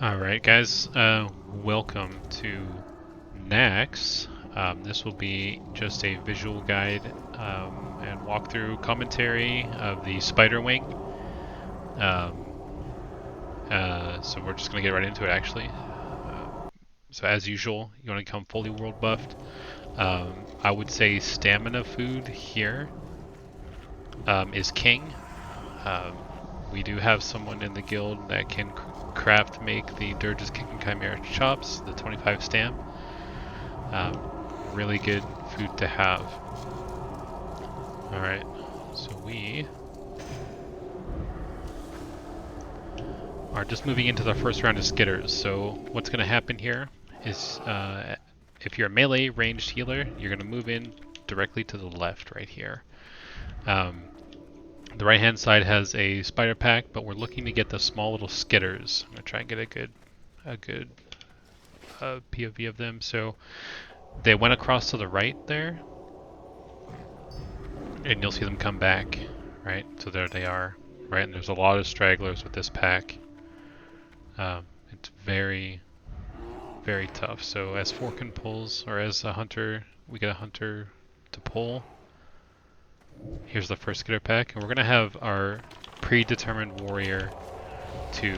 Alright guys, welcome to Naxx. This will be just a visual guide and walkthrough commentary of the Spider Wing. Um, so we're just going to get right into it actually. So as usual, you want to become fully world buffed. I would say stamina food here is king. Um, we do have someone in the guild that can make the Dirge's Kicking Chimera Chops, the 25 stam. Really good food to have. Alright, so we are just moving into the first round of Skitters. So what's going to happen here is if you're a melee ranged healer, you're going to move in directly to the left right here. The right hand side has a spider pack, but we're looking to get the small little Skitters. I'm going to try and get a good POV of them. So they went across to the right there, and you'll see them come back, right? So there they are, right? And there's a lot of stragglers with this pack. It's very, very tough. So as Forkin pulls, or as a hunter, we get a hunter to pull. Here's the first Skitter pack, and we're gonna have our predetermined warrior to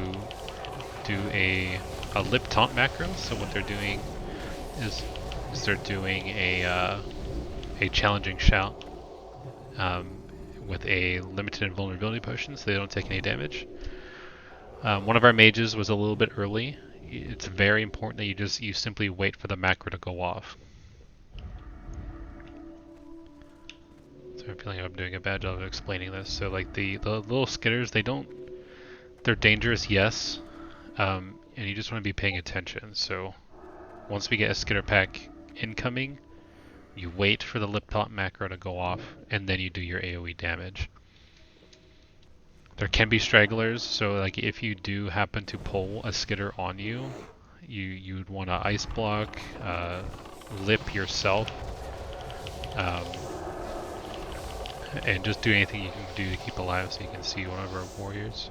do a lip taunt macro. So what they're doing is they're doing a challenging shout with a limited invulnerability potion, so they don't take any damage. One of our mages was a little bit early. It's very important that you simply wait for the macro to go off. So I'm feeling like I'm doing a bad job of explaining this. So like the little Skitters, they're dangerous, yes, and you just want to be paying attention. So once we get a Skitter pack incoming, you wait for the lip taunt macro to go off, and then you do your AoE damage. There can be stragglers, so like if you do happen to pull a Skitter on you, you'd want to ice block, lip yourself, and just do anything you can do to keep alive. So you can see one of our warriors.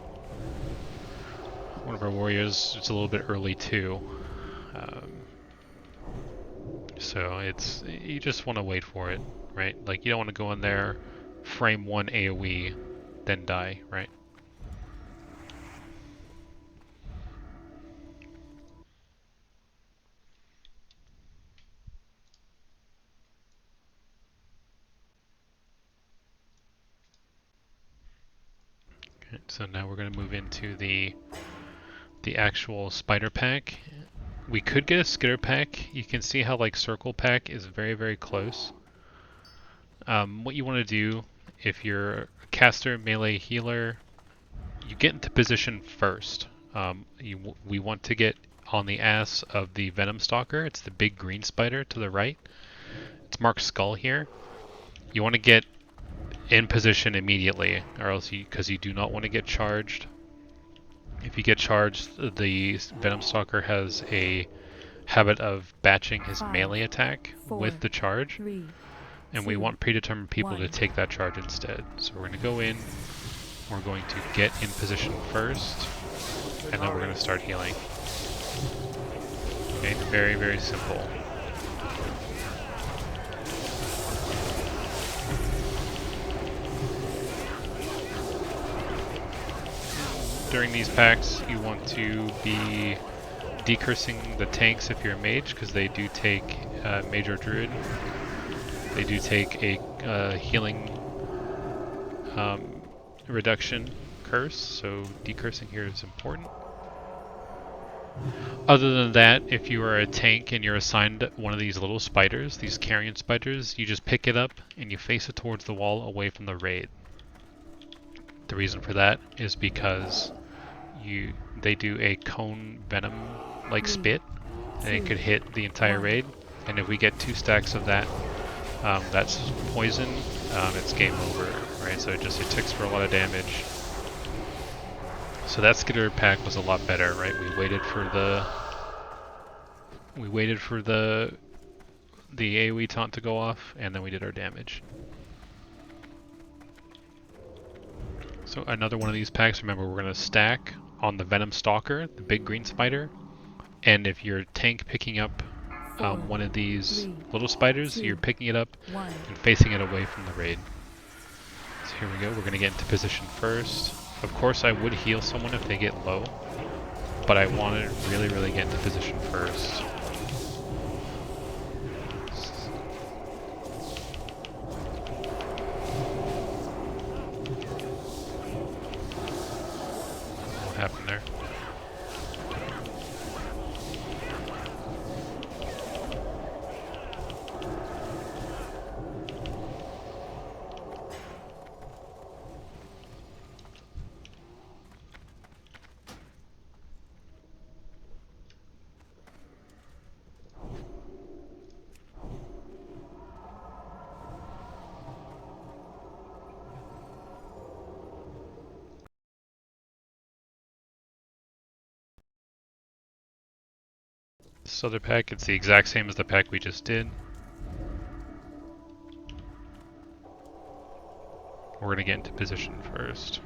One of our warriors, it's a little bit early too. So you just want to wait for it, right? Like you don't want to go in there, frame one AoE, then die, right? Okay, so now we're going to move into the actual spider pack. We could get a Skitter pack. You can see how like circle pack is very, very close. What you want to do if you're a caster, melee, healer, you get into position first. We want to get on the ass of the Venom Stalker. It's the big green spider to the right. It's marked skull here. You want to get in position immediately, or else because you do not want to get charged. If you get charged, the Venom Stalker has a habit of batching his melee attack with the charge, and we want predetermined people to take that charge instead. So we're going to go in, we're going to get in position first, and then we're going to start healing. Okay, very, very simple. During these packs, you want to be decursing the tanks if you're a mage, because they do take mage or druid. They do take a healing reduction curse, so decursing here is important. Other than that, if you are a tank and you're assigned one of these little spiders, these carrion spiders, you just pick it up and you face it towards the wall away from the raid. The reason for that is because they do a cone venom like spit, and it could hit the entire raid, and if we get 2 stacks of that, that's poison, it's game over, right? So it ticks for a lot of damage. So that Skitter pack was a lot better, right? We waited for the AoE taunt to go off, and then we did our damage. So another one of these packs, remember we're going to stack on the Venom Stalker, the big green spider, and if you're tank picking up one of these little spiders, you're picking it up and facing it away from the raid. So here we go, we're going to get into position first. Of course I would heal someone if they get low, but I want to really get into position first. What happened there? This other pack, it's the exact same as the pack we just did. We're going to get into position first.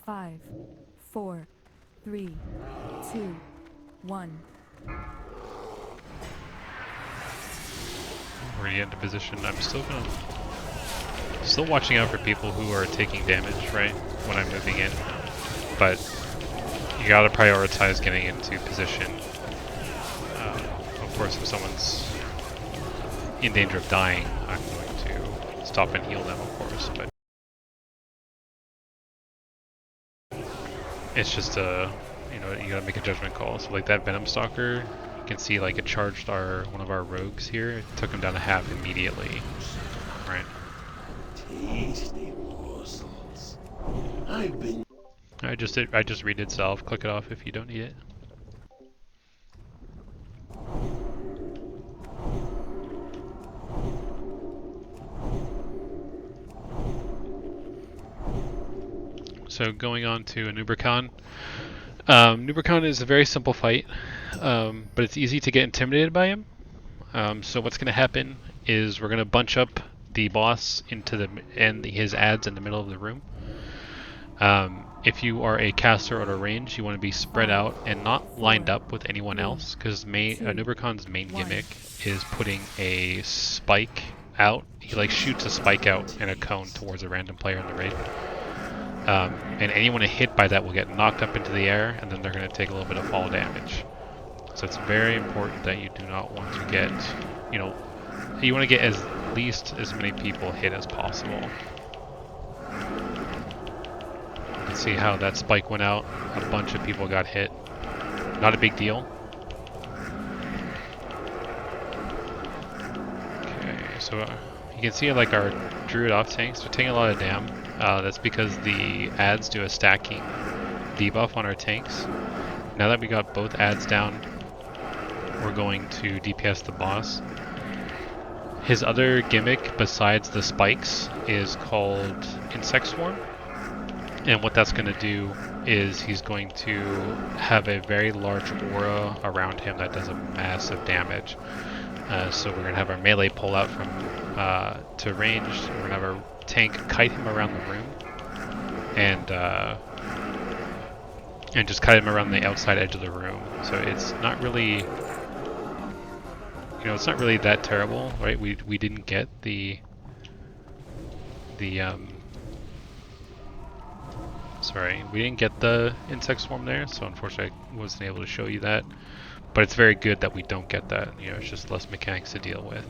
Five, 4, 3, 2, 1. We're going to get into position. I'm still watching out for people who are taking damage, right, when I'm moving in. But you gotta prioritize getting into position. Of course, if someone's in danger of dying, I'm going to stop and heal them, of course, but it's just you know, you gotta make a judgment call. So like that Venom Stalker, you can see like it charged one of our rogues here. It took him down to half immediately, right? Tasty morsels. I've been. I just read itself. Click it off if you don't need it. So going on to Anub'rekhan. Anub'rekhan is a very simple fight, but it's easy to get intimidated by him. So what's going to happen is we're going to bunch up the boss and his adds in the middle of the room. If you are a caster at a range, you want to be spread out and not lined up with anyone else, because Anub'rekhan's main gimmick is putting a spike out. He like shoots a spike out in a cone towards a random player in the raid. And anyone hit by that will get knocked up into the air, and then they're going to take a little bit of fall damage. So it's very important that you do not want to get, you want to get as many people hit as possible. You can see how that spike went out. A bunch of people got hit. Not a big deal. Okay, so you can see like our druid off tanks are taking a lot of dam. That's because the adds do a stacking debuff on our tanks. Now that we got both adds down, we're going to DPS the boss. His other gimmick besides the spikes is called Insect Swarm. And what that's going to do is he's going to have a very large aura around him that does a massive damage. So we're going to have our melee pull out from to ranged. We're going to have our tank kite him around the room and just kite him around the outside edge of the room. So it's not really, it's not really that terrible, right? We didn't get the we didn't get the insect swarm there, so unfortunately I wasn't able to show you that. But it's very good that we don't get that. It's just less mechanics to deal with.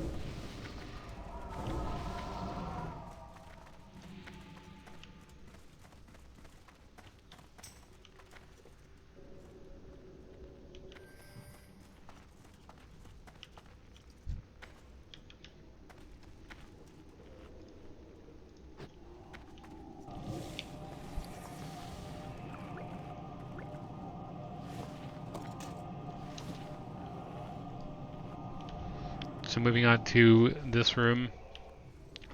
So moving on to this room,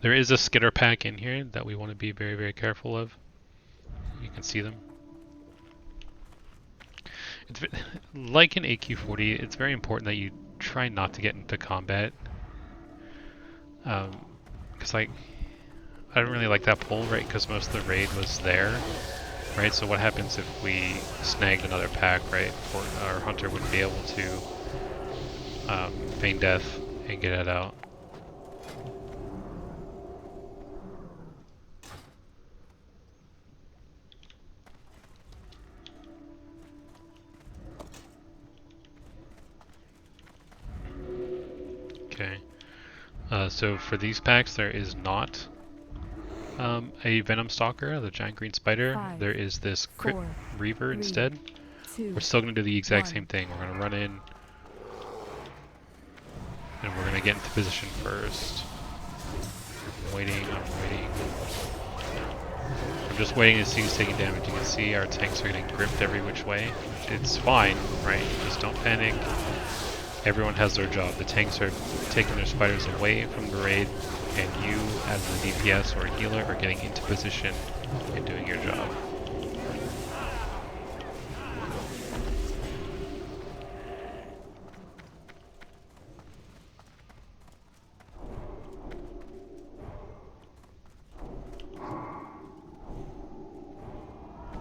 there is a Skitter pack in here that we want to be very, very careful of. You can see them. It's like in AQ40, it's very important that you try not to get into combat. Because I don't really like that pull, right? Because most of the raid was there, right? So what happens if we snagged another pack, right? Our hunter would be able to feign death and get it out. Okay. So for these packs, there is not a Venom Stalker, the giant green spider. 5, There is this Crypt 4, Reaver 3, instead. 2, We're still going to do the exact 1. same thing. We're going to run in, and we're going to get into position first. I'm waiting. I'm just waiting to see who's taking damage. You can see our tanks are getting gripped every which way. It's fine, right? Just don't panic. Everyone has their job. The tanks are taking their spiders away from the raid, and you, as the DPS or healer, are getting into position and doing your job.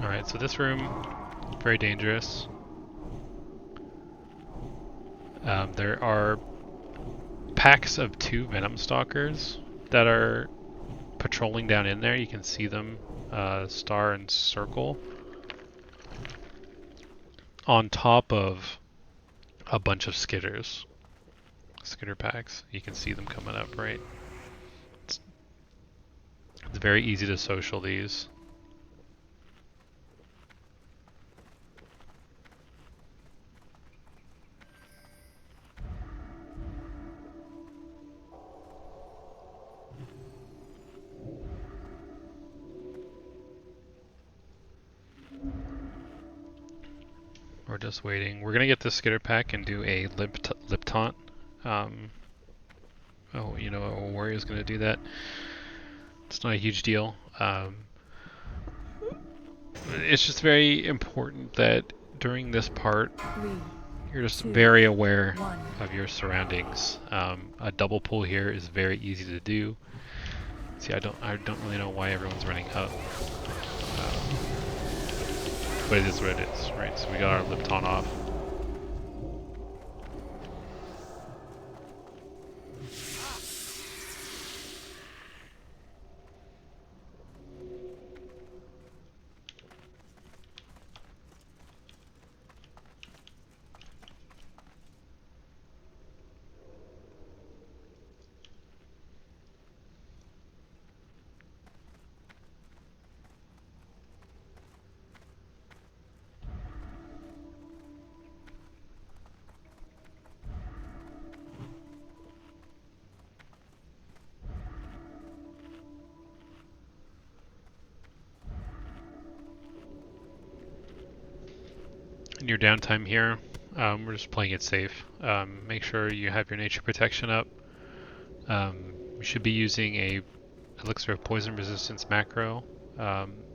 Alright, so this room, very dangerous. There are packs of 2 Venom Stalkers that are patrolling down in there. You can see them, star and circle, on top of a bunch of Skitters. Skitter packs. You can see them coming up, right? It's very easy to social these. We're just waiting. We're gonna get the Skitter pack and do a lip taunt. Oh, you know, a warrior's gonna do that. It's not a huge deal. It's just very important that during this part, 3, you're just 2, very aware 1. of your surroundings. A double pull here is very easy to do. See, I don't really know why everyone's running up. But it is what it is, right? So we got our lip taunt off. In your downtime here, we're just playing it safe. Make sure you have your nature protection up. You should be using a elixir of poison resistance macro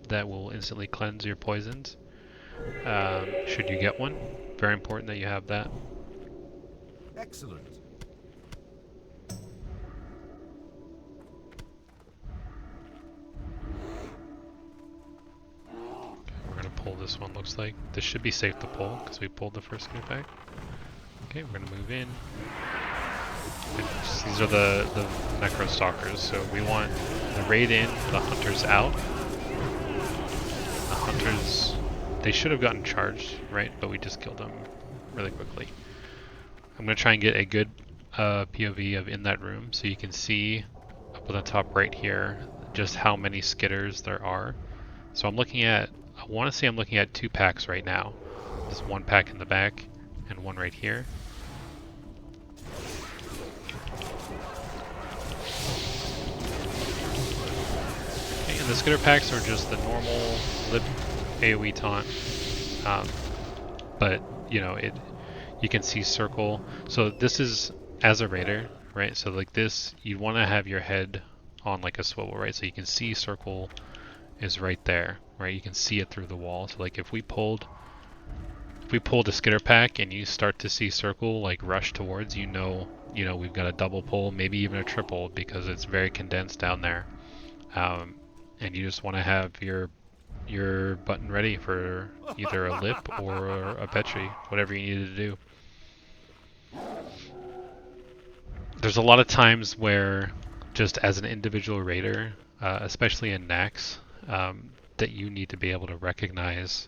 that will instantly cleanse your poisons. Should you get one, very important that you have that. Excellent. We're gonna pull this one. Looks like this should be safe to pull because we pulled the first Skitter pack. Okay, we're gonna move in. These are the Necro Stalkers, so we want the raid in, the hunters out. The hunters, they should have gotten charged, right? But we just killed them really quickly. I'm going to try and get a good POV of in that room so you can see up on the top right here just how many Skitters there are. So I'm looking at, I want to say I'm looking at 2 packs right now. There's 1 pack in the back and 1 right here. And the Skitter packs are just the normal lip AoE taunt, but you know you can see circle. So this is as a raider, right? So like this, you want to have your head on like a swivel, right? So you can see circle is right there, right? You can see it through the wall. So like if we pulled a Skitter pack and you start to see circle like rush towards, you know you know, we've got a double pull, maybe even a triple, because it's very condensed down there. And you just want to have your button ready for either a lip or a petri, whatever you need to do. There's a lot of times where, just as an individual raider, especially in Naxx, that you need to be able to recognize,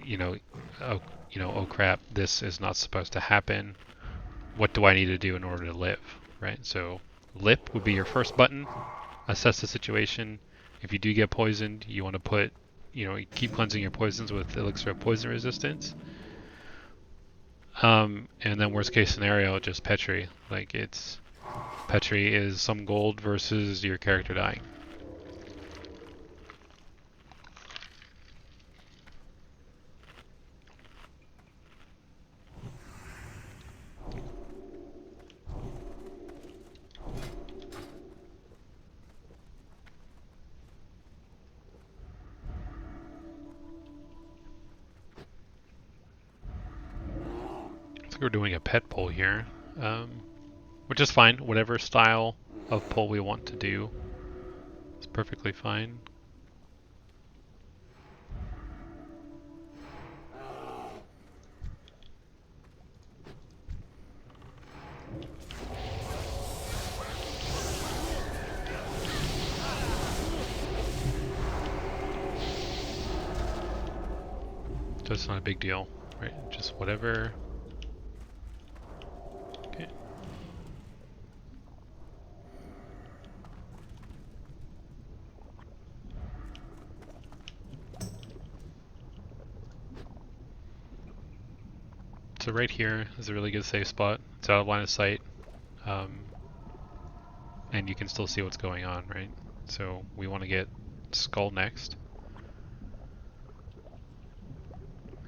you know, oh crap, this is not supposed to happen. What do I need to do in order to live, right? So lip would be your first button. Assess the situation. If you do get poisoned, you want to put, keep cleansing your poisons with Elixir of Poison Resistance. And then worst case scenario, just Petri. Like Petri is some gold versus your character dying. We're doing a pet pull here, which is fine. Whatever style of pull we want to do is perfectly fine. So it's not a big deal, right? Just whatever. Okay. So right here is a really good safe spot. It's out of line of sight, and you can still see what's going on, right? So we want to get Skull next.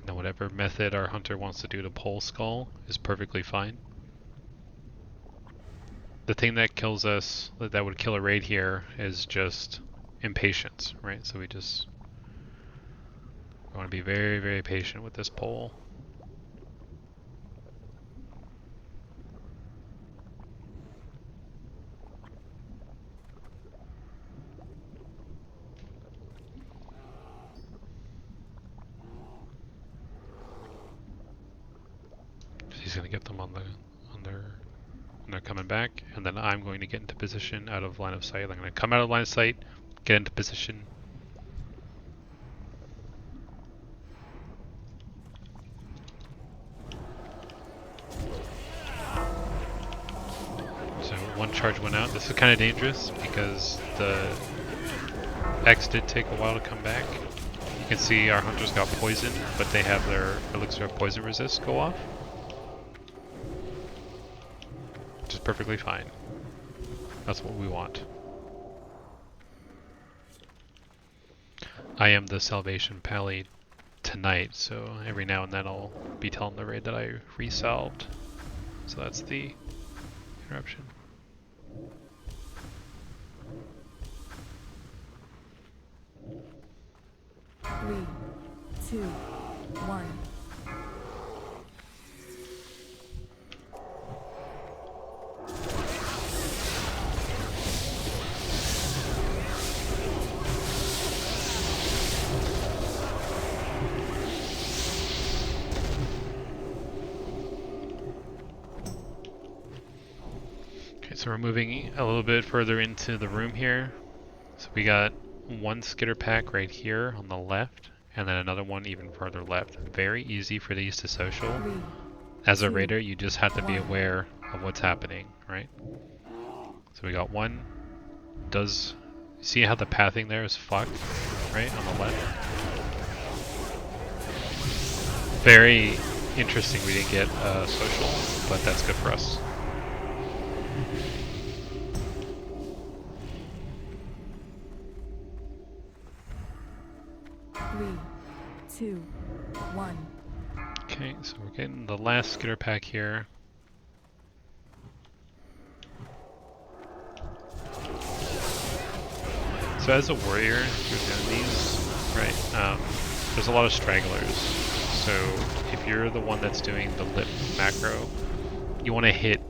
Now whatever method our hunter wants to do to pull Skull is perfectly fine. The thing that kills us, that would kill a raid here, is just impatience, right? So we want to be very, very patient with this pull. He's going to get them on they're coming back, and then I'm going to get into position out of line of sight. I'm going to come out of line of sight, get into position. So one charge went out. This is kind of dangerous because the X did take a while to come back. You can see our hunters got poisoned, but they have their Elixir of Poison Resist go off. Which is perfectly fine. That's what we want. I am the Salvation Pally tonight, so every now and then I'll be telling the raid that I resalved. So that's the interruption. Three, two, one. So we're moving a little bit further into the room here. So we got one skitter pack right here on the left, and then another one even further left. Very easy for these to social. As a raider, you just have to be aware of what's happening, right? So we got one. See how the pathing there is fucked, right, on the left? Very interesting we didn't get social, but that's good for us. Three, two, one. Okay, so we're getting the last skitter pack here. So as a warrior, you're doing these, right? There's a lot of stragglers. So if you're the one that's doing the lip macro, you want to hit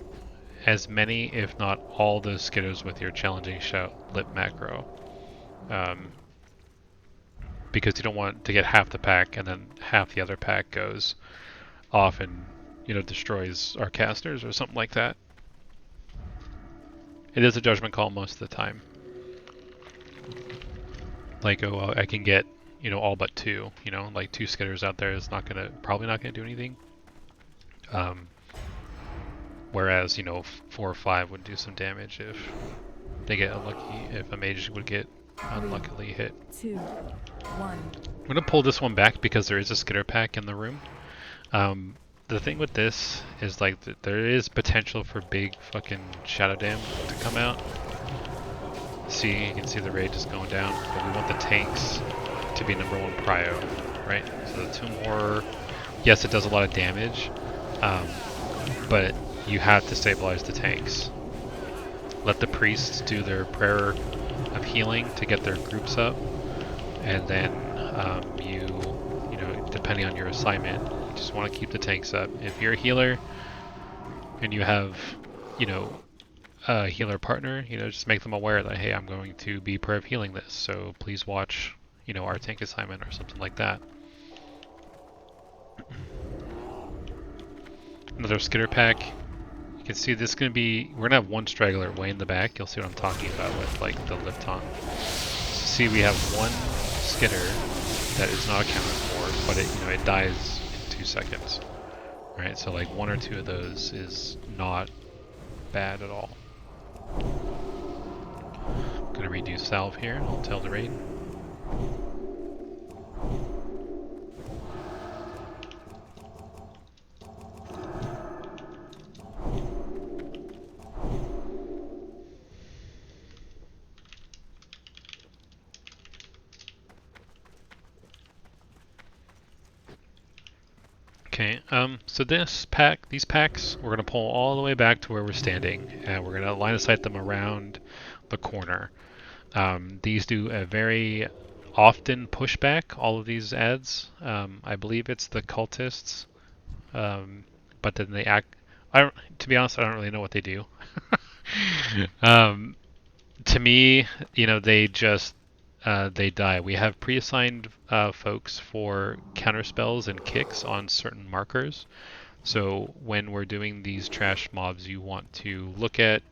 as many, if not all, those skitters with your challenging shout lip macro. Because you don't want to get half the pack and then half the other pack goes off and, you know, destroys our casters or something like that. It is a judgment call most of the time. Like, oh, I can get, you know, all but two. You know, like 2 skitters out there is probably not gonna do anything. Whereas, you know, 4 or 5 would do some damage if they get unlucky. If a mage would get unluckily hit. 2, 1. I'm gonna pull this one back because there is a skitter pack in the room. The thing with this is like there is potential for big fucking shadow dam to come out. See, you can see the raid just going down, but we want the tanks to be number 1 prio, right? So the Tomb Horror, yes, it does a lot of damage, but you have to stabilize the tanks. Let the priests do their prayer of healing to get their groups up, and then you know, depending on your assignment, you just want to keep the tanks up. If you're a healer and you have, you know, a healer partner, you know, just make them aware that, hey, I'm going to be prayer of healing this, so please watch, you know, our tank assignment or something like that. Another skitter pack. You can see this is going to be, we're going to have 1 straggler way in the back. You'll see what I'm talking about with like the lift on. So see, we have 1 skitter that is not accounted for, but it, you know, it dies in 2 seconds. Right, so like 1 or 2 of those is not bad at all. I'm gonna redo salve here. I'll tell the raid. Okay, so these packs, we're gonna pull all the way back to where we're standing, and we're gonna line of sight them around the corner. These do a very often pushback, all of these ads. I believe it's the cultists, but then they act. To be honest, I don't really know what they do. To me, you know, they just they die. We have pre-assigned folks for counter spells and kicks on certain markers. So when we're doing these trash mobs, you want to look at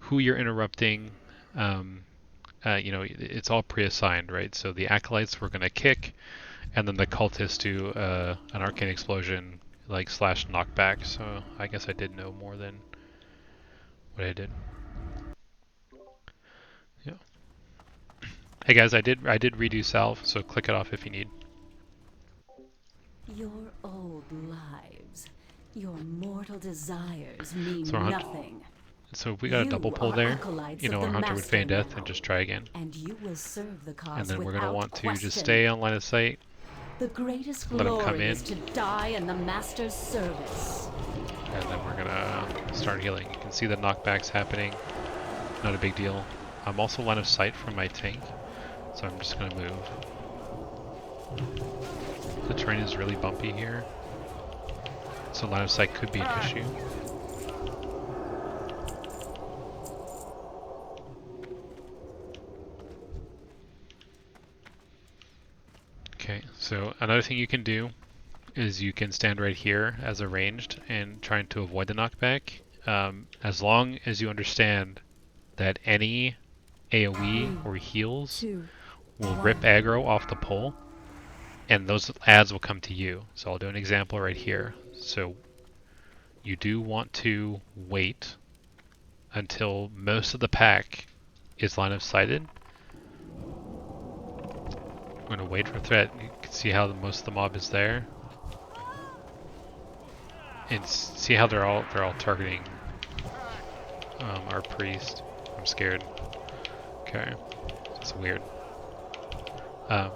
who you're interrupting. You know, it's all pre-assigned, right? So the acolytes we're going to kick, and then the cultists do an arcane explosion, like slash knockback. So I guess I did know more than what I did. Yeah. Hey guys, I did redo salve, so click it off if you need. Your old lives, your mortal desires mean So nothing. So if we got a double pull there, you know, our hunter would feign death now, and just try again. and you will serve the cause And then we're gonna without want to question. just stay on line of sight. The greatest Let 'em come glory in. is to die in the master's service. And then we're gonna start healing. You can see the knockbacks happening. Not a big deal. I'm also line of sight from my tank, so I'm just gonna move. The terrain is really bumpy here, so line of sight could be an issue. Okay, so another thing you can do is you can stand right here as a ranged and trying to avoid the knockback. As long as you understand that any AoE or heals 2, will rip aggro off the pole, and those ads will come to you. So I'll do an example right here. So you do want to wait until most of the pack is line of sighted. I'm going to wait for threat. You can see how most of the mob is there. And see how they're all targeting our priest. I'm scared. Okay, it's weird. A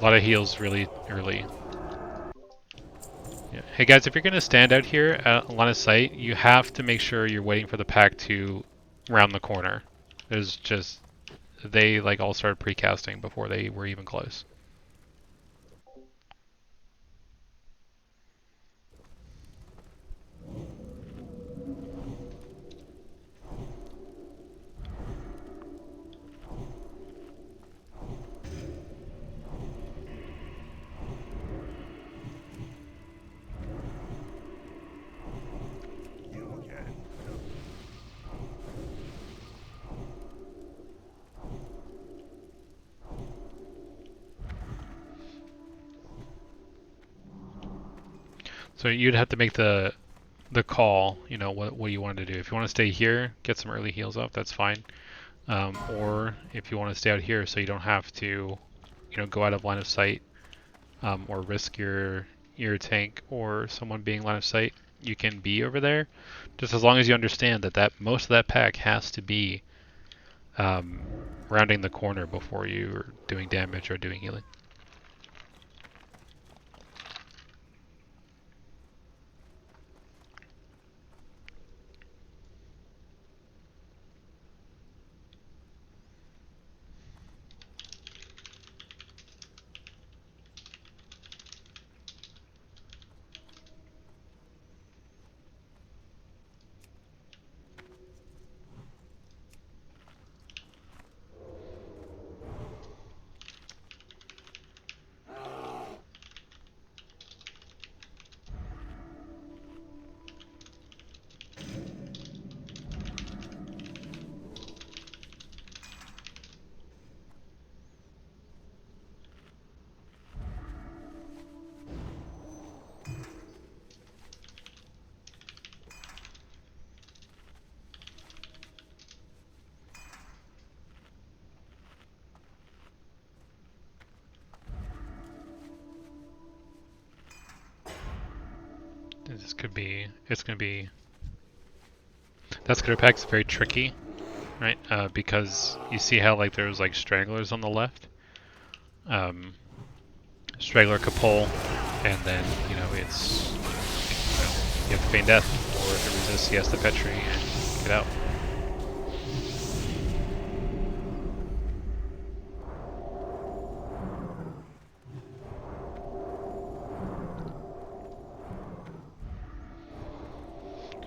lot of heals really early. Yeah. Hey guys, if you're gonna stand out here at line of sight, you have to make sure you're waiting for the pack to round the corner. There's just they like all started precasting before they were even close. So you'd have to make the call, you know, what you want to do. If you want to stay here, get some early heals up, that's fine. Or if you want to stay out here so you don't have to, you know, go out of line of sight, or risk your tank or someone being line of sight, you can be over there. Just as long as you understand that most of that pack has to be rounding the corner before you are doing damage or doing healing. This could be, it's going to be, that Skitter pack's very tricky, right? Because you see how like there's like stragglers on the left. Straggler could pull, and then, you know, it's, you know, you have to feign death, or if it resists, he has to Petri and get out.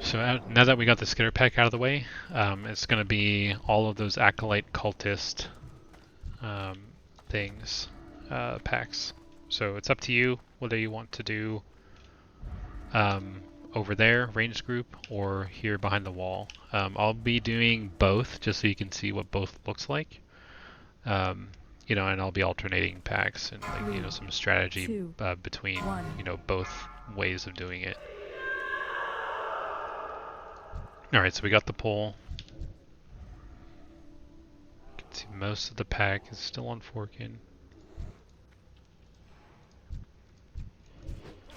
So now that we got the Skitter pack out of the way, it's going to be all of those Acolyte Cultist things, packs. So it's up to you whether you want to do over there, ranged group, or here behind the wall. I'll be doing both just so you can see what both looks like. You know, and I'll be alternating packs and like, you know, some strategy between, you know, both ways of doing it. Alright, so we got the pull. You can see most of the pack is still on Forkin.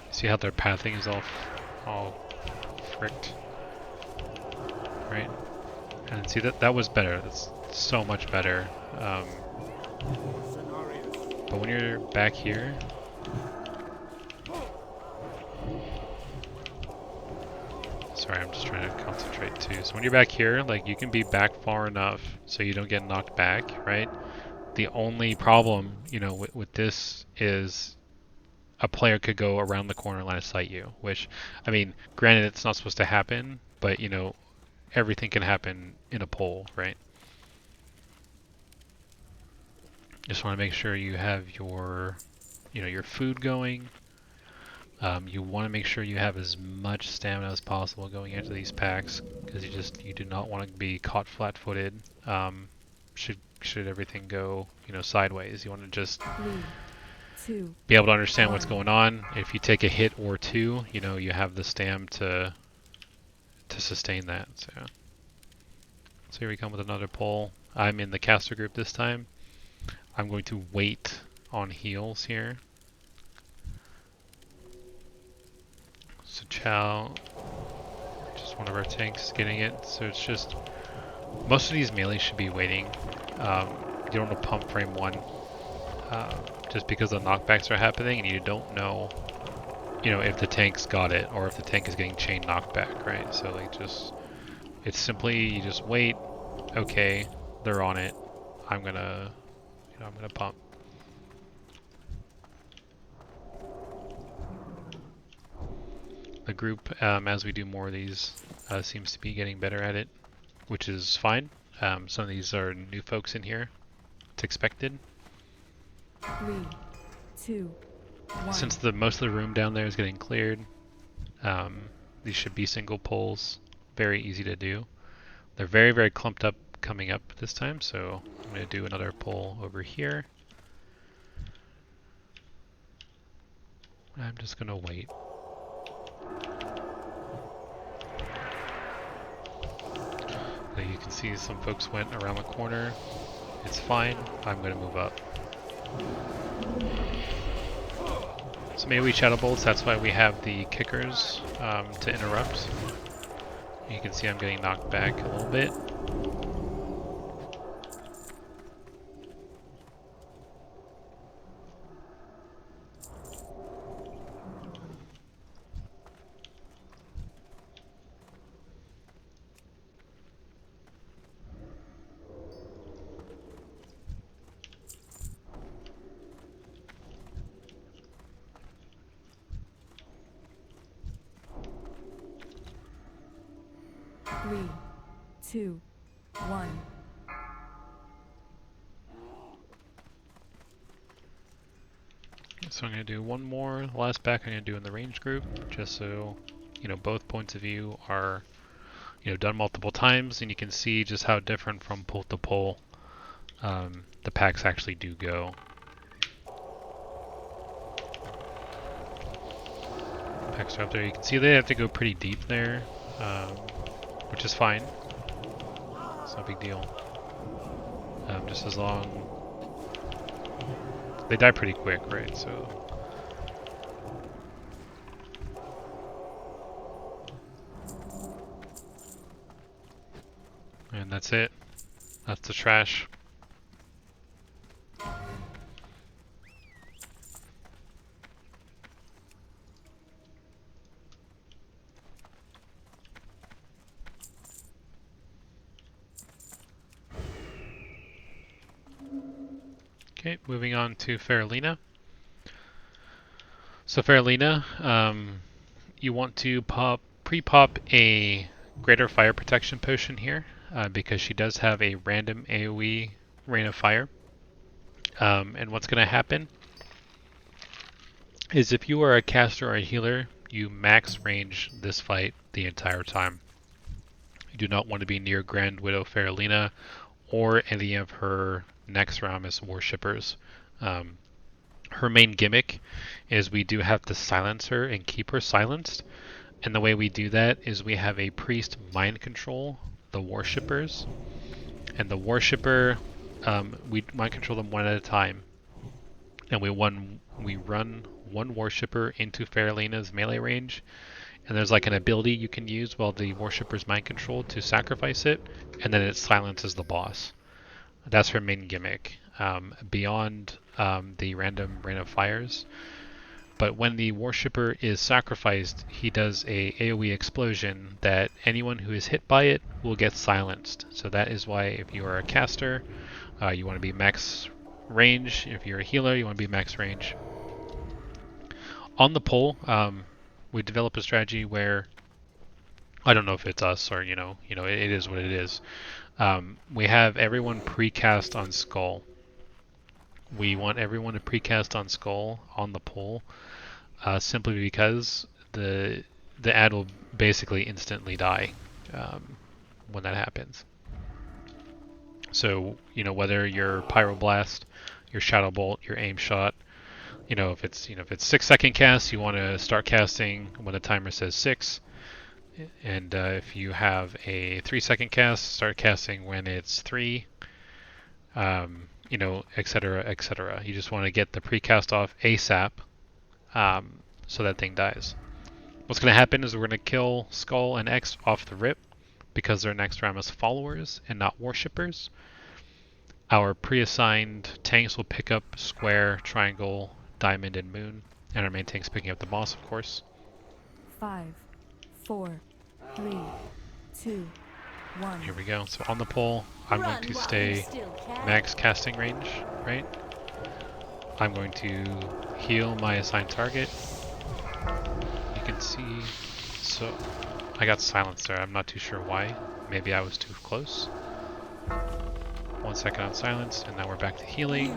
See how their pathing is all fricked, right? And see that was better. That's so much better. But when you're back here, sorry, I'm just trying to concentrate too. So when you're back here, like you can be back far enough so you don't get knocked back, right? The only problem, you know, with this is a player could go around the corner and line of sight you, which, I mean, granted it's not supposed to happen, but you know, everything can happen in a poll, right? Just want to make sure you have your, you know, your food going. You want to make sure you have as much stamina as possible going into these packs, because you do not want to be caught flat-footed. Should everything go, you know, sideways, you want to just be able to understand what's going on. If you take a hit or two, you know, you have the stam to sustain that. So here we come with another pull. I'm in the caster group this time. I'm going to wait on heals here. So Chow, just one of our tanks getting it. So it's just, most of these melee should be waiting. You don't want to pump frame 1 just because the knockbacks are happening and you don't know, you know, if the tank's got it or if the tank is getting chain knockback, right? So like it's simply, you just wait. Okay, they're on it. I'm gonna pump. The group, as we do more of these, seems to be getting better at it, which is fine. Some of these are new folks in here. It's expected. 3, 2, 1. Since most of the room down there is getting cleared, these should be single pulls. Very easy to do. They're very, very clumped up coming up this time, so I'm going to do another pull over here. I'm just going to wait. see some folks went around the corner. It's fine. I'm going to move up. So maybe we Shadow Bolts, that's why we have the kickers to interrupt. You can see I'm getting knocked back a little bit. Three, two, one. So I'm going to do one more. The last back I'm going to do in the range group, just so both points of view are done multiple times, and you can see just how different from pole to pole the packs actually do go. Packs are up there. You can see they have to go pretty deep there, which is fine. It's no big deal. Just as long... They die pretty quick, right? So... And that's it. That's the trash. Okay, moving on to Faerlina. So Faerlina, you want to pre-pop a greater fire protection potion here, because she does have a random AoE rain of fire. And what's going to happen is if you are a caster or a healer, you max range this fight the entire time. You do not want to be near Grand Widow Faerlina or any of her Naxxramas worshippers. Her main gimmick is we do have to silence her and keep her silenced. And the way we do that is we have a priest mind control the worshippers. And the worshipper, we mind control them one at a time. And we run one worshipper into Faerlina's melee range. And there's like an ability you can use while the worshipper's mind controlled to sacrifice it. And then it silences the boss. That's her main gimmick. Beyond the random rain of fires. But when the worshipper is sacrificed, he does a AoE explosion that anyone who is hit by it will get silenced. So that is why if you are a caster, you want to be max range. If you're a healer, you want to be max range. On the pole, we develop a strategy where, I don't know if it's us or it is what it is. We have everyone precast on Skull. We want everyone to precast on Skull on the pole, simply because the ad will basically instantly die when that happens. So whether your Pyroblast, your Shadow Bolt, your Aim Shot, if it's 6-second cast, you want to start casting when the timer says 6. And if you have a 3-second cast, start casting when it's 3, etc., etc. You just want to get the precast off ASAP, so that thing dies. What's going to happen is we're going to kill Skull and X off the rip, because they're Naxxramas followers and not worshippers. Our pre-assigned tanks will pick up Square, Triangle, Diamond, and Moon, and our main tank's picking up the boss, of course. 5, 4, 3, 2, 1. Here we go. So on the pole, I'm going to stay max casting range, right? I'm going to heal my assigned target. You can see, so I got silenced there. I'm not too sure why. Maybe I was too close. 1 second on silence, and now we're back to healing.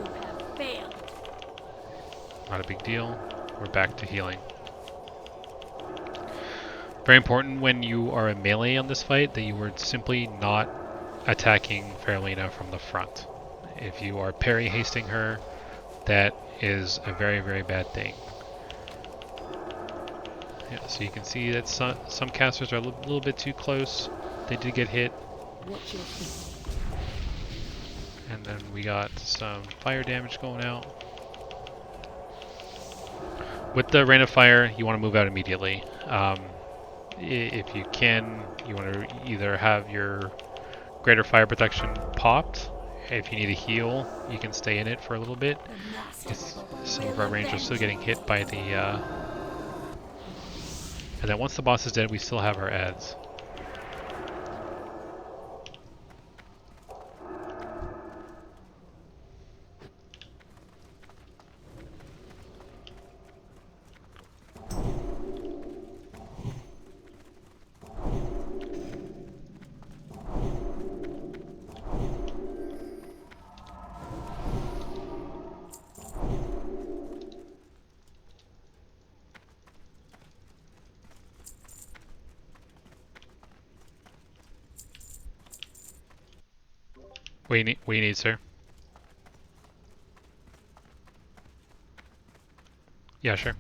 Not a big deal. We're back to healing. Very important when you are a melee on this fight that you are simply not attacking Faerlina from the front. If you are parry hasting her, that is a very, very bad thing. Yeah, so you can see that some casters are a little bit too close. They did get hit. Watch your feet. And then we got some fire damage going out. With the rain of fire, you want to move out immediately. If you can, you want to either have your greater fire protection popped. If you need a heal, you can stay in it for a little bit. Some of our rangers are still getting hit by the... And then once the boss is dead, we still have our ads. What do you need, sir? Yeah, sure.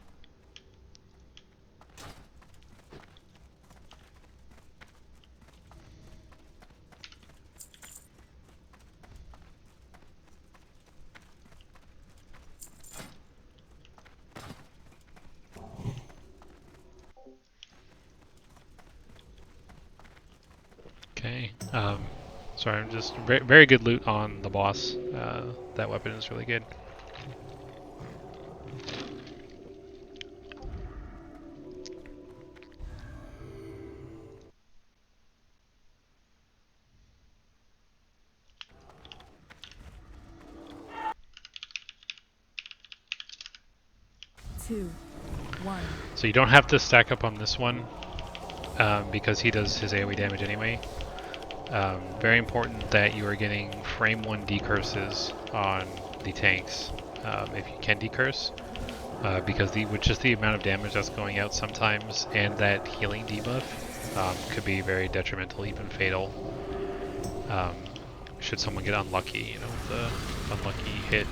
Okay. Sorry, I'm just very good loot on the boss. That weapon is really good. Two, one. So you don't have to stack up on this one because he does his AoE damage anyway. Very important that you are getting frame 1 decurses on the tanks if you can decurse. Because with just the amount of damage that's going out sometimes and that healing debuff could be very detrimental, even fatal. Should someone get unlucky, you know, the unlucky hit.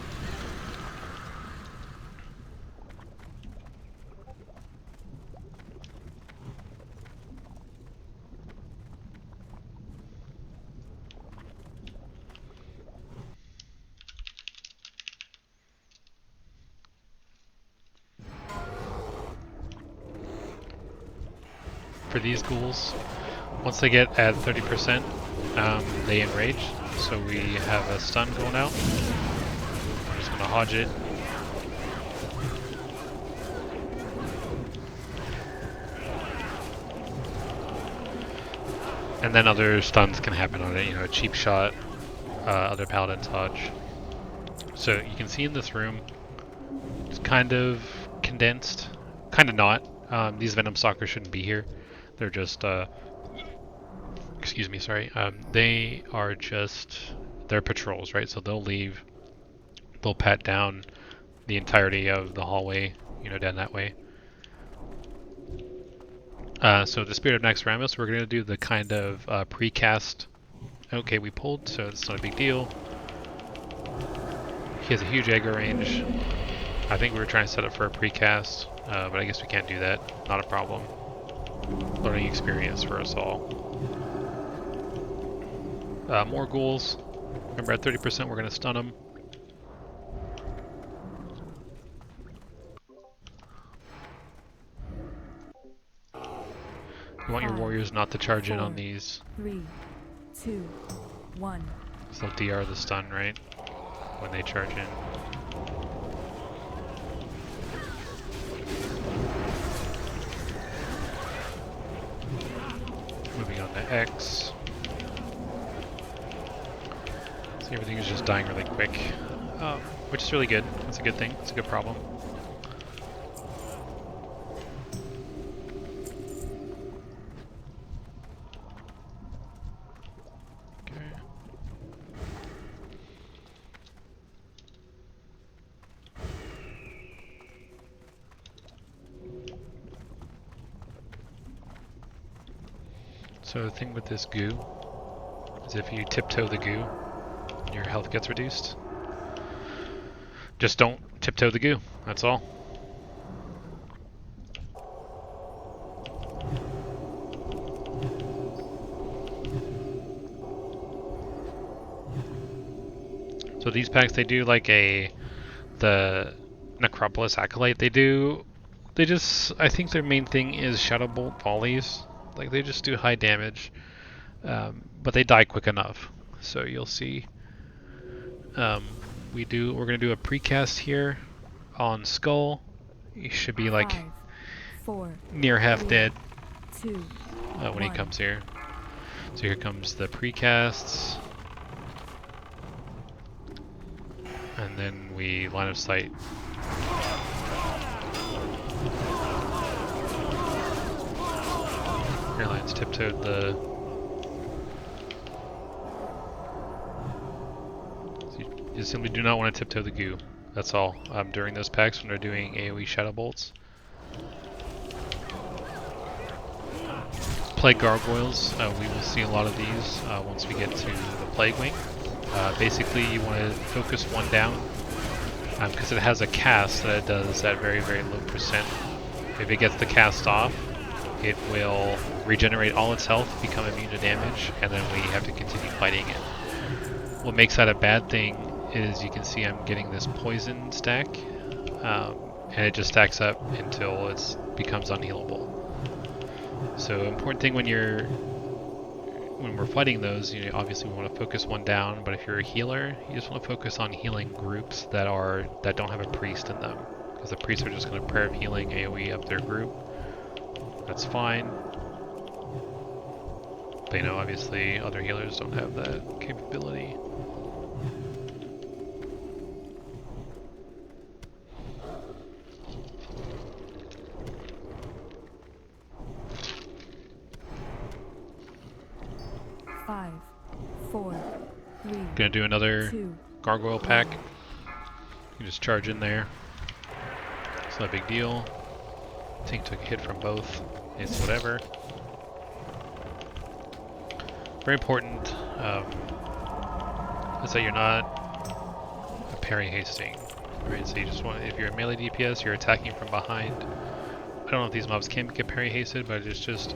For these ghouls, once they get at 30%, they enrage, so we have a stun going out. I'm just gonna hodge it. And then other stuns can happen on it, you know, cheap shot, other paladins hodge. So you can see in this room, it's kind of condensed, kind of not. These Venom Stalkers shouldn't be here. They're just, excuse me, sorry. They are just, they're patrols, right? So they'll leave, they'll pat down the entirety of the hallway, you know, down that way. So the Spirit of Naxxramas, we're going to do the kind of precast. Okay, we pulled, so it's not a big deal. He has a huge aggro range. I think we were trying to set up for a precast, but I guess we can't do that. Not a problem. Learning experience for us all. More ghouls. Remember, at 30%, we're going to stun them. You want your warriors not to charge in on these. 3, 2, 1. So they'll DR the stun, right? When they charge in. Moving on to X. See, everything is just dying really quick. Which is really good. That's a good thing. It's a good problem. So the thing with this goo is if you tiptoe the goo, your health gets reduced. Just don't tiptoe the goo, that's all. So these packs, they do like the Necropolis Acolyte. They just, I think their main thing is Shadow Bolt volleys. Like they just do high damage, but they die quick enough. So you'll see. We're gonna do a precast here on Skull. You should be like 5, 4, near half 3, dead 2, when he 1. comes here. So here comes the precasts, and then we line of sight. Airlines tiptoed the. So you simply do not want to tiptoe the goo. That's all. During those packs when they're doing AoE Shadow Bolts. Plague Gargoyles, we will see a lot of these once we get to the Plague Wing. Basically, you want to focus one down because it has a cast that it does at very, very low percent. If it gets the cast off, it will regenerate all its health, become immune to damage, and then we have to continue fighting it. What makes that a bad thing is you can see I'm getting this poison stack, and it just stacks up until it becomes unhealable. So important thing when we're fighting those, obviously we want to focus one down, but if you're a healer, you just want to focus on healing groups that don't have a priest in them, because the priests are just going to prayer of healing AoE up their group. That's fine. But obviously other healers don't have that capability. Five, 4, 3. Gonna do another 2. gargoyle pack. You just charge in there. It's not a big deal. Tank took a hit from both. It's whatever. Very important is that you're not parry hasting. Right? So you just want, if you're a melee DPS, you're attacking from behind. I don't know if these mobs can get parry hasted, but it's just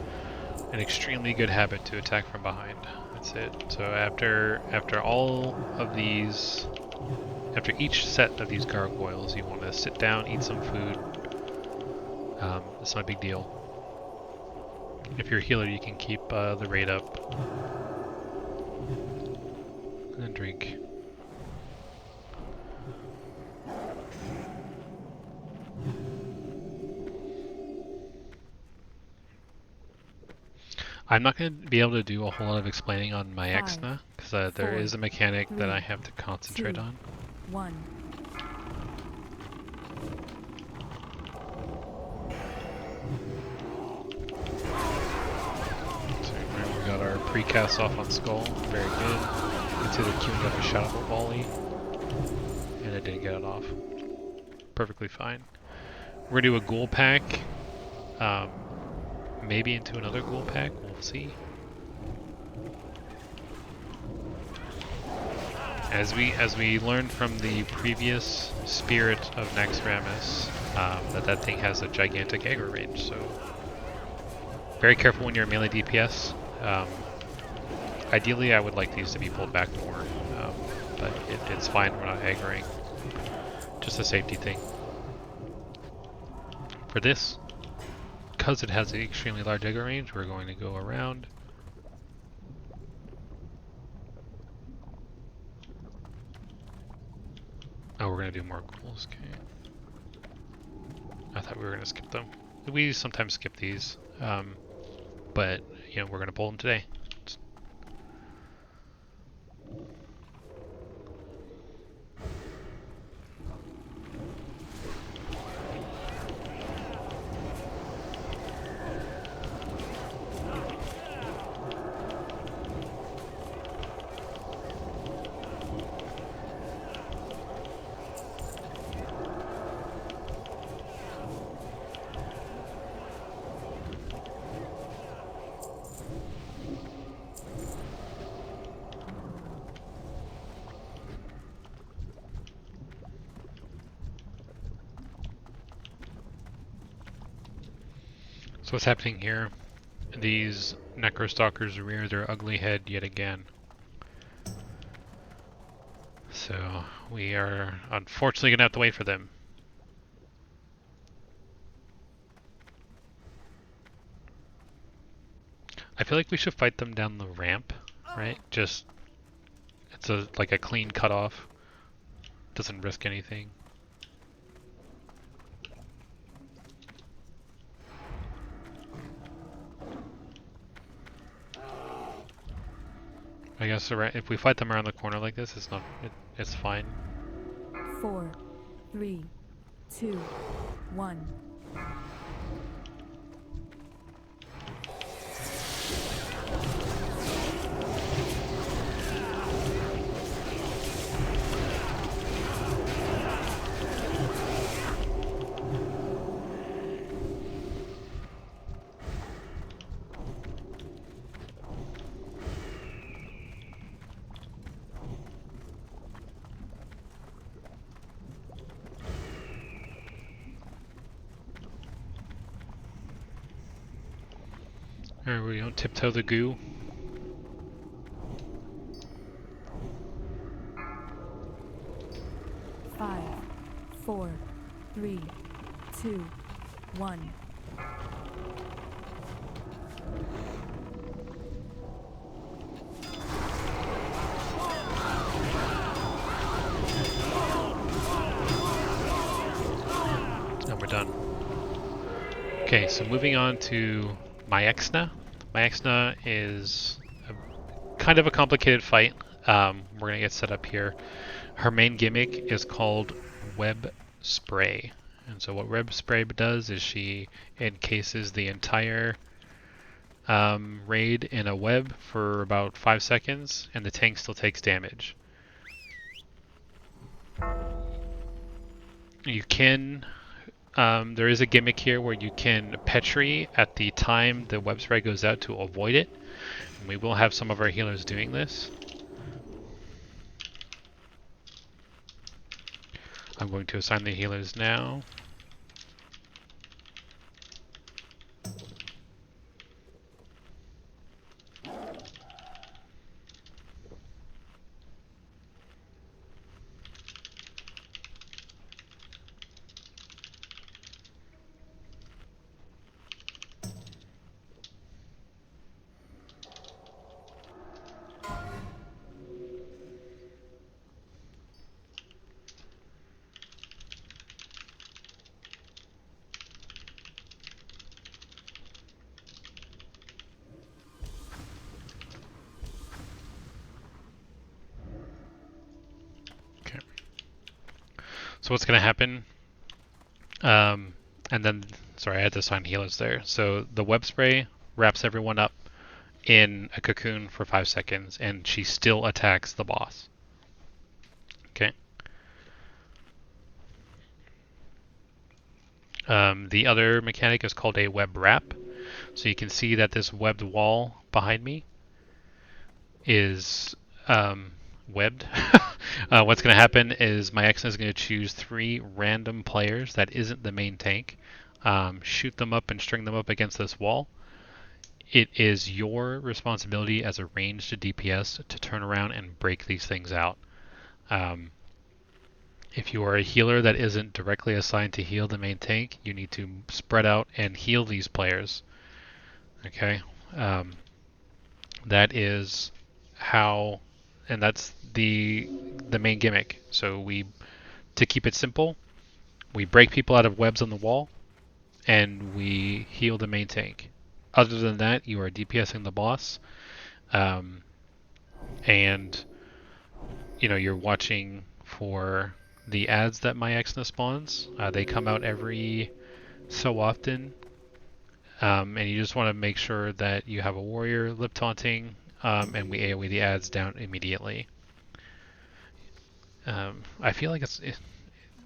an extremely good habit to attack from behind. That's it. So after all of these, after each set of these gargoyles, you want to sit down, eat some food. It's not a big deal. If you're a healer, you can keep the rate up. And then drink. I'm not going to be able to do a whole lot of explaining on Maexxna, because there 4, is a mechanic that 3, I have to concentrate 2, on. 1. So we got our precast off on Skull, very good. You can see they're queuing up a Shadow Bolt volley, and it didn't get it off. Perfectly fine. We're going to do a ghoul pack, maybe into another ghoul pack, we'll see. As we learned from the previous Spirit of Naxxramas, that thing has a gigantic aggro range, so very careful when you're a melee DPS. Ideally, I would like these to be pulled back more, but it's fine, we're not aggroing. Just a safety thing. For this, because it has an extremely large aggro range, we're going to go around. Oh, we're going to do more ghouls, okay. I thought we were going to skip them. We sometimes skip these, but, we're going to pull them today. So what's happening here? These Necrostalkers rear their ugly head yet again. So we are unfortunately gonna have to wait for them. I feel like we should fight them down the ramp, right? Just it's like a clean cutoff. Doesn't risk anything. I guess if we fight them around the corner like this, it's not. It's fine. 4, 3, 2, 1. Alright, we don't tiptoe the goo. Five, 4, 3, 2, 1. And we're done. Okay, so moving on to Maexxna. Maexxna is kind of a complicated fight. We're gonna get set up here. Her main gimmick is called Web Spray. And so what Web Spray does is she encases the entire raid in a web for about 5 seconds, and the tank still takes damage. You can, there is a gimmick here where you can Petri at the time the web spray goes out to avoid it. And we will have some of our healers doing this. I'm going to assign the healers now. So what's going to happen, and then, sorry, I had to assign healers there. So the web spray wraps everyone up in a cocoon for 5 seconds, and she still attacks the boss. Okay. The other mechanic is called a web wrap. So you can see that this webbed wall behind me is webbed. What's going to happen is Maexxna is going to choose 3 random players that isn't the main tank, shoot them up and string them up against this wall. It is your responsibility as a ranged DPS to turn around and break these things out. If you are a healer that isn't directly assigned to heal the main tank, you need to spread out and heal these players. Okay? That is how, and that's the main gimmick. So to keep it simple, we break people out of webs on the wall, and we heal the main tank. Other than that, you are DPSing the boss, and you're watching for the ads that Maexxna spawns. They come out every so often, and you just want to make sure that you have a warrior lip taunting, and we AoE the ads down immediately. I feel like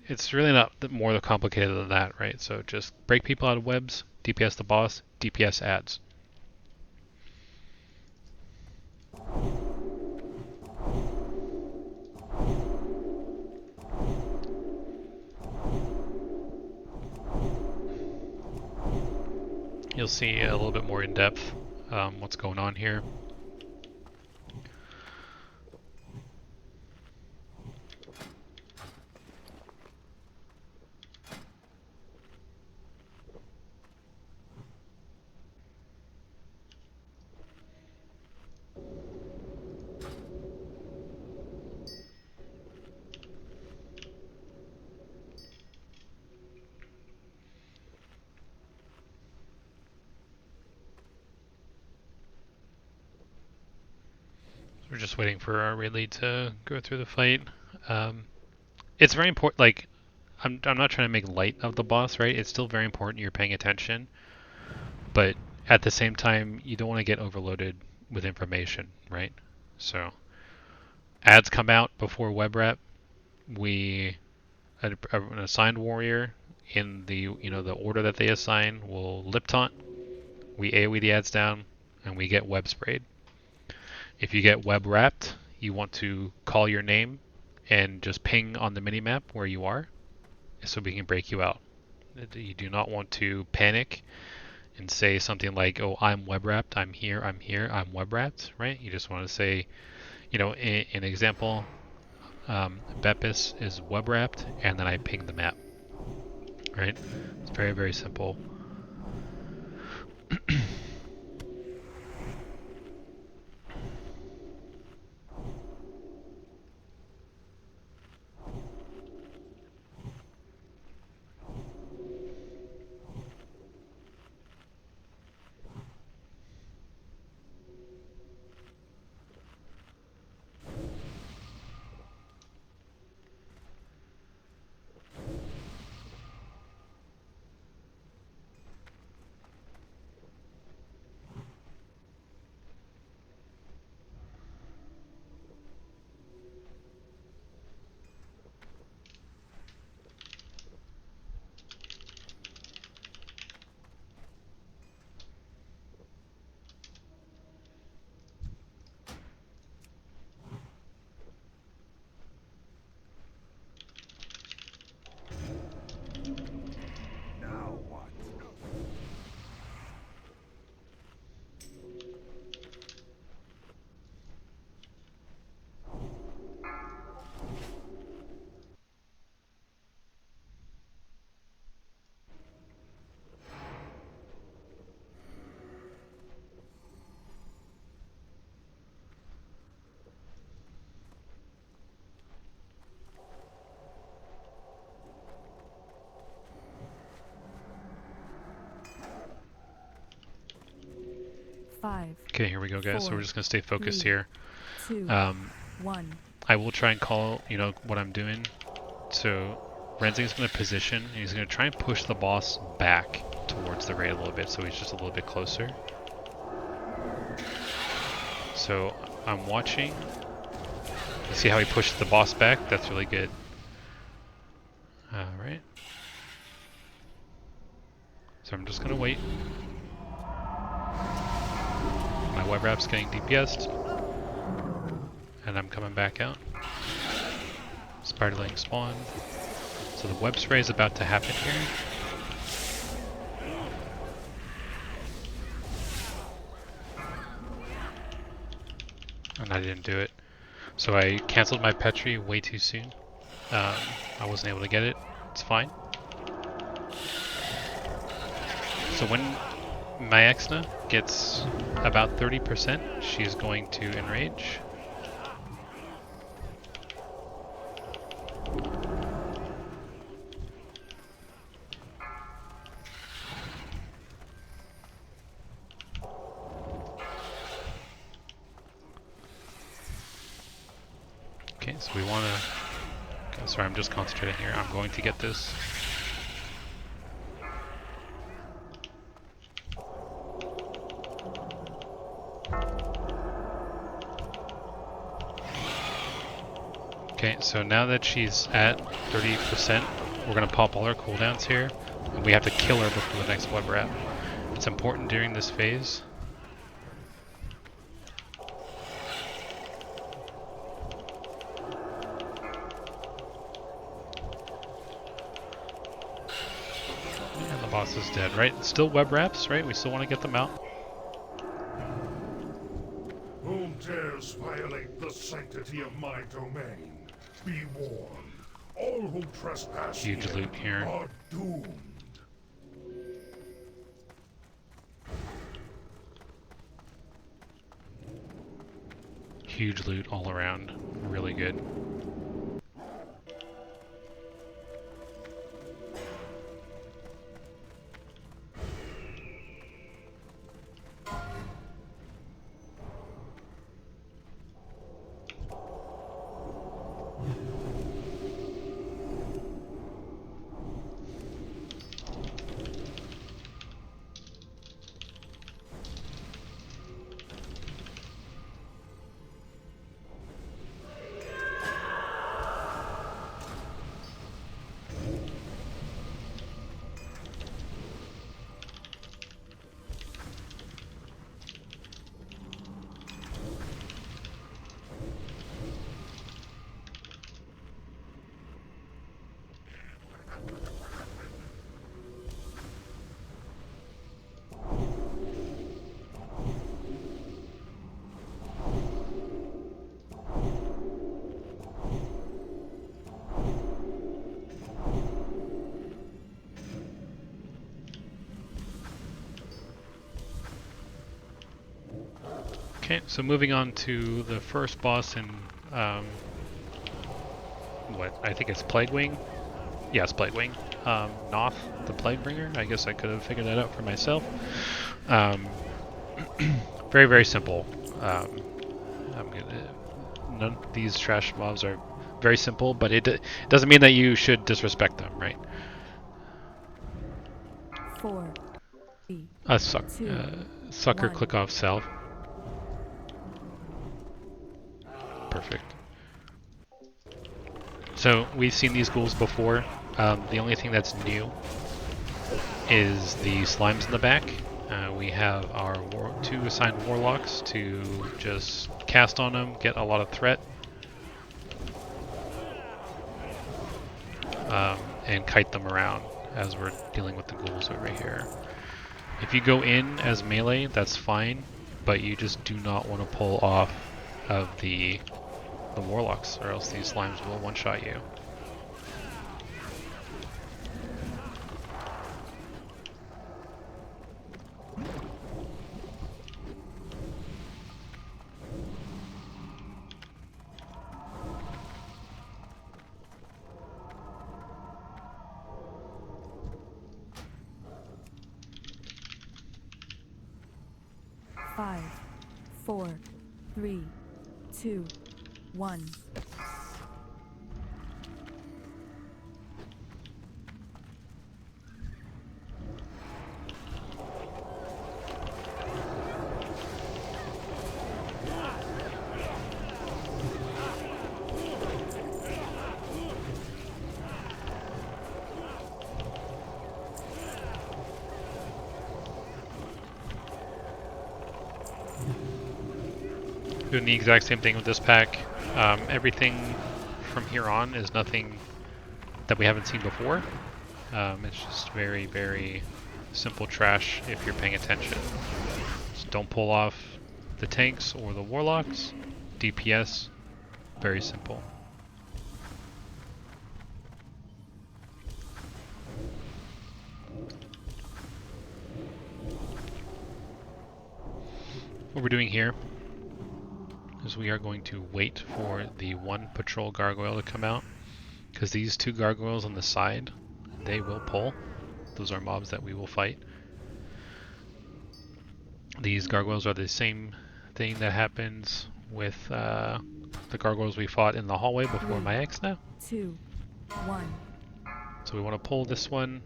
it's really not more complicated than that, right? So just break people out of webs, DPS the boss, DPS ads. You'll see a little bit more in depth what's going on here. We're just waiting for our raid lead to go through the fight. It's very important. Like, I'm not trying to make light of the boss, right? It's still very important you're paying attention, but at the same time, you don't want to get overloaded with information, right? So, ads come out before web rep. We an assigned warrior in the the order that they assign will lip taunt. We AoE the ads down, and we get web sprayed. If you get web wrapped, you want to call your name and just ping on the minimap where you are so we can break you out. You do not want to panic and say something like, oh, I'm web wrapped, I'm here, I'm web wrapped, right? You just want to say, an example, Bepis is web wrapped, and then I ping the map, right? It's very, very simple. 5. Okay, here we go, guys. So we're just gonna stay focused 3, here. 2, 1. I will try and call, what I'm doing. So Renzing's going to position, and he's going to try and push the boss back towards the raid a little bit, so he's just a little bit closer. So I'm watching. You see how he pushes the boss back? That's really good. Alright. So I'm just going to wait. My web wrap's getting DPS'd. And I'm coming back out. Spiderling spawn. So the web spray is about to happen here. And I didn't do it. So I cancelled my Petri way too soon. I wasn't able to get it. It's fine. So when Maexxna gets about 30%, she's going to enrage. Okay, so we want to... Okay, sorry, I'm just concentrating here. I'm going to get this. Okay, so now that she's at 30%, we're going to pop all her cooldowns here, and we have to kill her before the next web wrap. It's important during this phase. And the boss is dead, right? Still web wraps, right? We still want to get them out. Who dares violate the sanctity of my domain? Be warned. All who trespass Huge here loot here. are doomed. Huge loot all around. Really good. Okay, so moving on to the first boss in, what, I think it's Plaguewing? Yes, Plaguewing. Noth, the Plaguebringer. I guess I could have figured that out for myself. Very, very simple. These trash mobs are very simple, but it doesn't mean that you should disrespect them, right? 4, 3, Sucker 1. click off salve. Perfect. So we've seen these ghouls before. The only thing that's new is the slimes in the back. We have our 2 assigned warlocks to just cast on them, get a lot of threat, and kite them around as we're dealing with the ghouls over here. If you go in as melee, that's fine, but you just do not want to pull off of the warlocks, or else these slimes will one-shot you. Five, 4, 3, 2, 1. Doing the exact same thing with this pack. Everything from here on is nothing that we haven't seen before. It's just very, very simple trash if you're paying attention. Just don't pull off the tanks or the warlocks. DPS, very simple. What we're doing here is we are going to wait for the 1 patrol gargoyle to come out, because these 2 gargoyles on the side, they will pull. Those are mobs that we will fight. These gargoyles are the same thing that happens with the gargoyles we fought in the hallway before Maexxna. 2, 1. So we want to pull this one,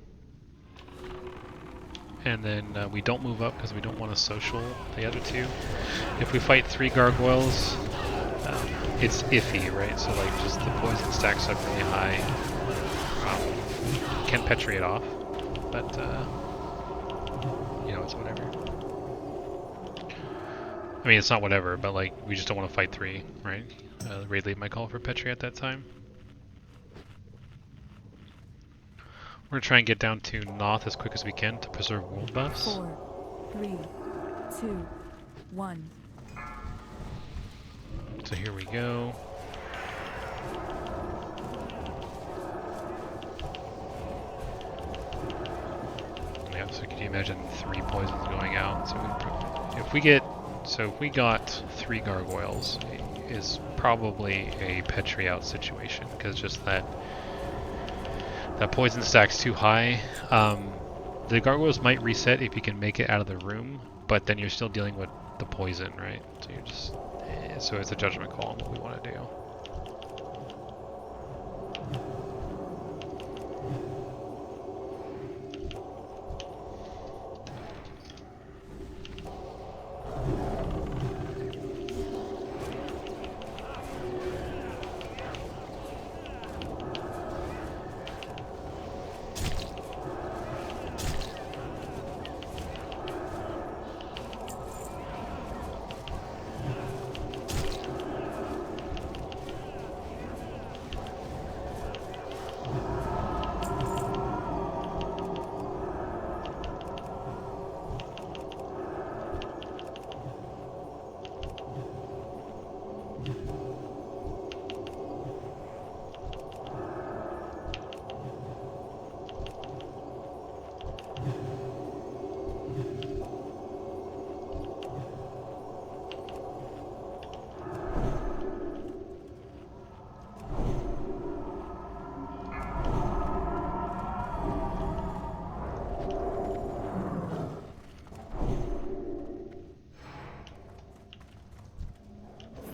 and then we don't move up because we don't want to social the other 2. If we fight 3 gargoyles, it's iffy, right? So like just the poison stacks up really high. Can petri it off, but you know, it's whatever. I mean, it's not whatever, but like we just don't want to fight 3, right? Raid lead might call for petri at that time. We're gonna try and get down to Noth as quick as we can to preserve world buffs. 4, 3, 2, 1. So here we go. Yeah, so could you imagine 3 poisons going out? So if we got 3 gargoyles, is probably a petri out situation, because just that poison stack's too high. The gargoyles might reset if you can make it out of the room, but then you're still dealing with the poison, right? So you're just so it's a judgment call on what we want to do.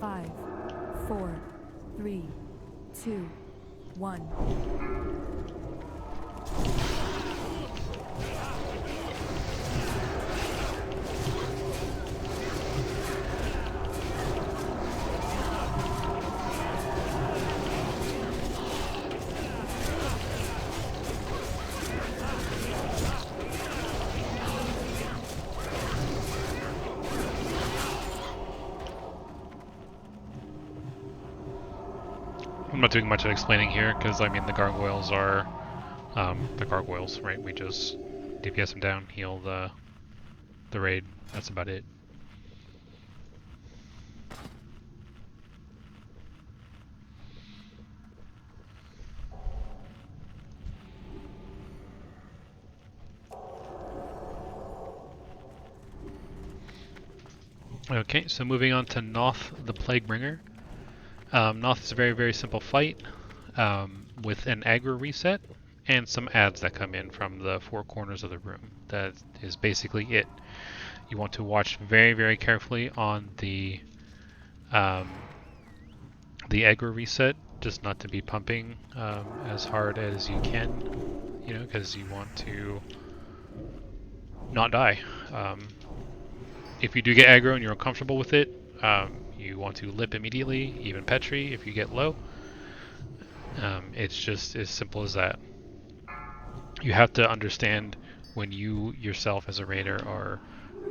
5, 4, 3, 2, 1. I'm not doing much of explaining here because I mean the gargoyles are the gargoyles, right? We just DPS them down, heal the raid. That's about it. Okay, so moving on to Noth, the Plaguebringer. Noth is a very, very simple fight with an aggro reset and some adds that come in from the four corners of the room. That is basically it. You want to watch very, very carefully on the aggro reset, just not to be pumping as hard as you can, you know, because you want to not die. If you do get aggro and you're uncomfortable with it, you want to lip immediately, even Petri if you get low. It's just as simple as that. You have to understand when you yourself as a raider are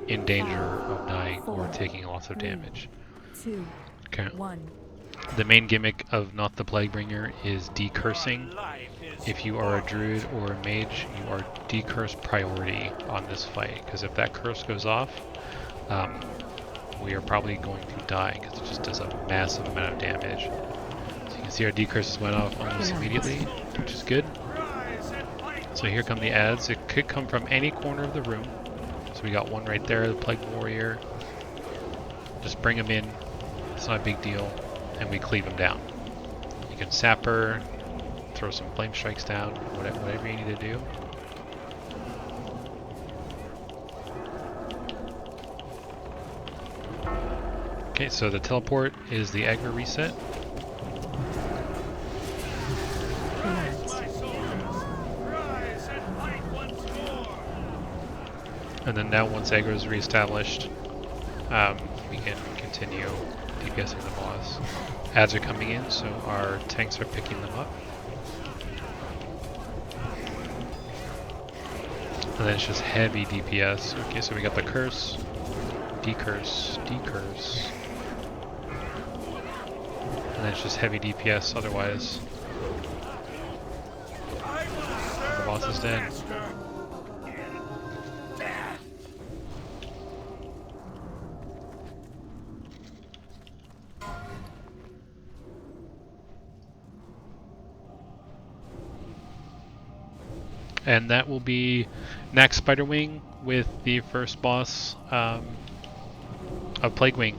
in danger of dying or taking lots of damage. 2, Okay. 1. The main gimmick of Not the Plaguebringer is decursing. If you are a druid or a mage, you are decurse priority on this fight, because if that curse goes off, we are probably going to die because it just does a massive amount of damage. So you can see our decurses went off almost immediately, which is good. So here come the adds. It could come from any corner of the room. So we got one right there, the Plague Warrior. Just bring him in. It's not a big deal. And we cleave him down. You can sapper, throw some flame strikes down, whatever you need to do. Okay, so the teleport is the aggro reset. And then now once aggro is reestablished, we can continue DPSing the boss. Adds are coming in, so our tanks are picking them up. And then it's just heavy DPS. Okay, so we got the curse, decurse, decurse. And then it's just heavy DPS otherwise. The boss is dead. And that will be Naxx Spiderwing with the first boss of Plaguewing.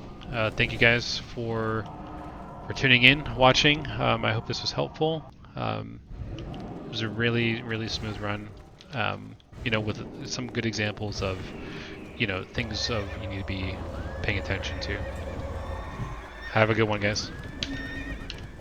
Thank you guys for tuning in, watching. I hope this was helpful. It was a really, really smooth run. You know, with some good examples of, you know, things of you need to be paying attention to. Have a good one, guys.